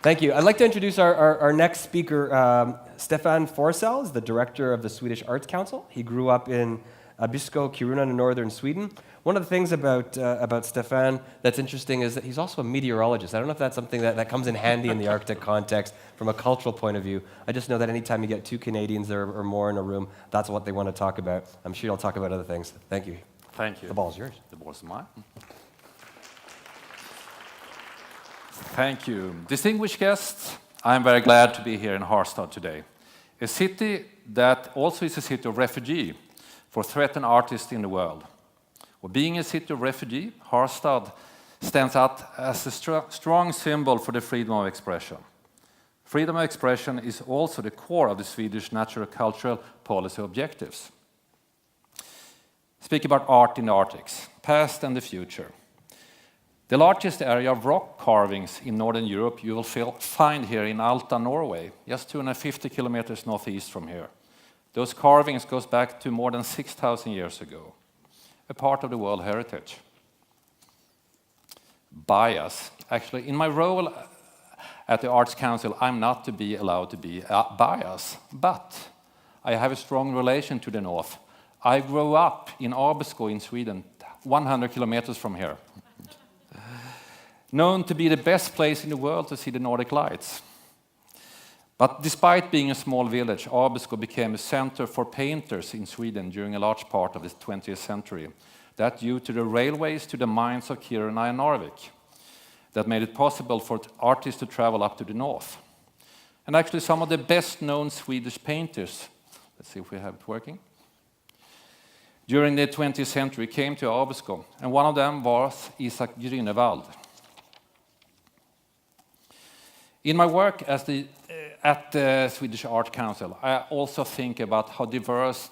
Thank you. I'd like to introduce our next speaker. Staffan Forssell is the director of the Swedish Arts Council. He grew up in Abisko, Kiruna in northern Sweden. One of the things about Staffan that's interesting is that he's also a meteorologist. I don't know if that's something that comes in handy in the Arctic context from a cultural point of view. I just know that anytime you get two Canadians or more in a room, that's what they want to talk about. I'm sure you'll talk about other things. Thank you. Thank you. The ball's yours. The ball's mine. Thank you. Distinguished guests, I'm very glad to be here in Harstad today, a city that also is a city of refugee for threatened artists in the world. Well, being a city of refugee, Harstad stands out as a strong symbol for the freedom of expression. Freedom of expression is also the core of the Swedish natural cultural policy objectives. Speak about art in the Arctics, past and the future. The largest area of rock carvings in Northern Europe you will find here in Alta, Norway, just 250 kilometers northeast from here. Those carvings goes back to more than 6,000 years ago, a part of the World Heritage. Bias. Actually, in my role at the Arts Council, I'm not to be allowed to be biased, but I have a strong relation to the north. I grew up in Abisko in Sweden, 100 kilometers from here. Known to be the best place in the world to see the Nordic lights. But despite being a small village, Abisko became a center for painters in Sweden during a large part of the 20th century. That due to the railways to the mines of Kiruna and Narvik that made it possible for artists to travel up to the north. And actually some of the best known Swedish painters, let's see if we have it working, during the 20th century came to Abisko, and one of them was Isak Grünewald. In my work at the Swedish Art Council, I also think about how diverse,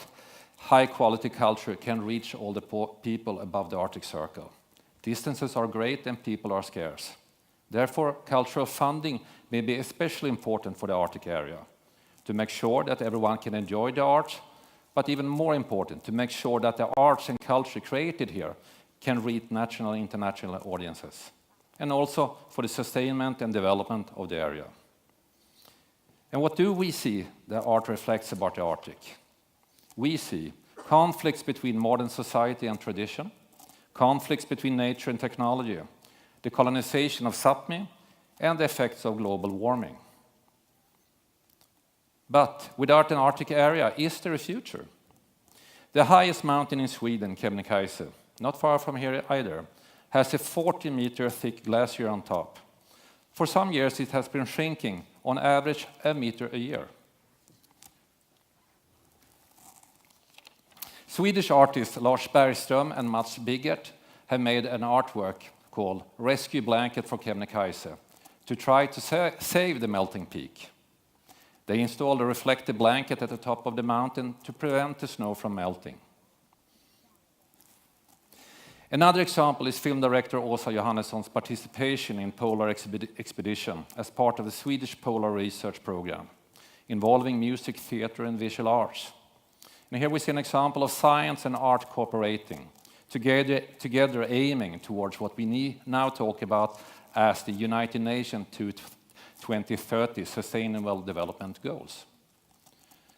high-quality culture can reach all the people above the Arctic Circle. Distances are great and people are scarce. Therefore, cultural funding may be especially important for the Arctic area, to make sure that everyone can enjoy the arts, but even more important, to make sure that the arts and culture created here can reach national and international audiences, and also for the sustainment and development of the area. And what do we see that art reflects about the Arctic? We see conflicts between modern society and tradition, conflicts between nature and technology, the colonization of Sápmi, and the effects of global warming. But without an Arctic area, is there a future? The highest mountain in Sweden, Kebnekaise, not far from here either, has a 40-meter thick glacier on top. For some years it has been shrinking, on average a meter a year. Swedish artists Lars Bergström and Mats Biggert have made an artwork called Rescue Blanket for Kebnekaise to try to save the melting peak. They installed a reflective blanket at the top of the mountain to prevent the snow from melting. Another example is film director Åsa Johannesson's participation in Polar Expedition as part of the Swedish Polar Research Program, involving music, theater, and visual arts. And here we see an example of science and art cooperating, together aiming towards what we now talk about as the United Nations 2030 Sustainable Development Goals.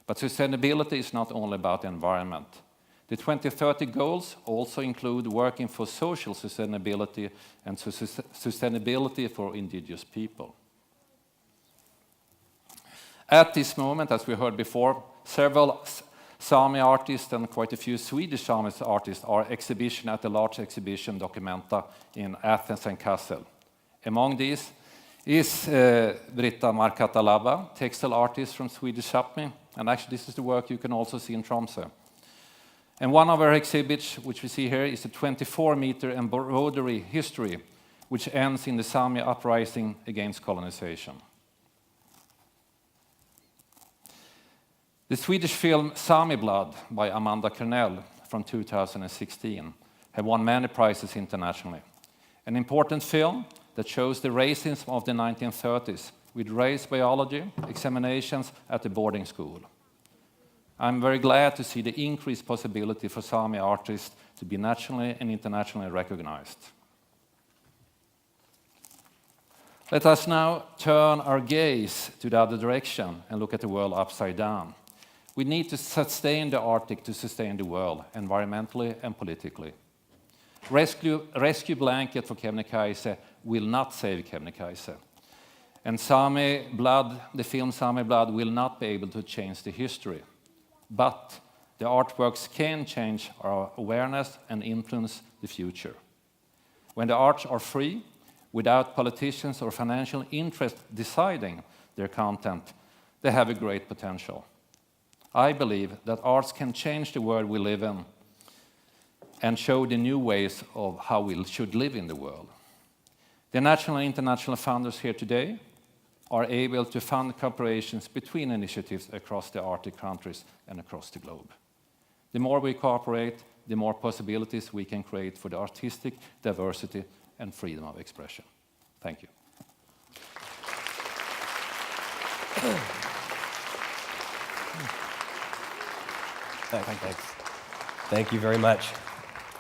But sustainability is not only about the environment. The 2030 goals also include working for social sustainability and sustainability for indigenous people. At this moment, as we heard before, several Sami artists and quite a few Swedish Sami artists are exhibition at the large exhibition Documenta in Athens and Kassel. Among these is Britta Markatalaba, textile artist from Swedish Sápmi, and actually this is the work you can also see in Tromsø. And one of our exhibits, which we see here, is a 24-meter embroidery history, which ends in the Sami uprising against colonization. The Swedish film Sami Blood by Amanda Cornell from 2016 have won many prizes internationally. An important film that shows the racism of the 1930s with race biology examinations at the boarding school. I'm very glad to see the increased possibility for Sami artists to be nationally and internationally recognized. Let us now turn our gaze to the other direction and look at the world upside down. We need to sustain the Arctic to sustain the world, environmentally and politically. Rescue blanket for Kebnekaise will not save Kebnekaise. And Sami Blood, the film Sami Blood, will not be able to change the history. But the artworks can change our awareness and influence the future. When the arts are free, without politicians or financial interest deciding their content, they have a great potential. I believe that arts can change the world we live in and show the new ways of how we should live in the world. The national and international funders here today are able to fund cooperations between initiatives across the Arctic countries and across the globe. The more we cooperate, the more possibilities we can create for the artistic diversity and freedom of expression. Thank you. Thanks. Thank you very much.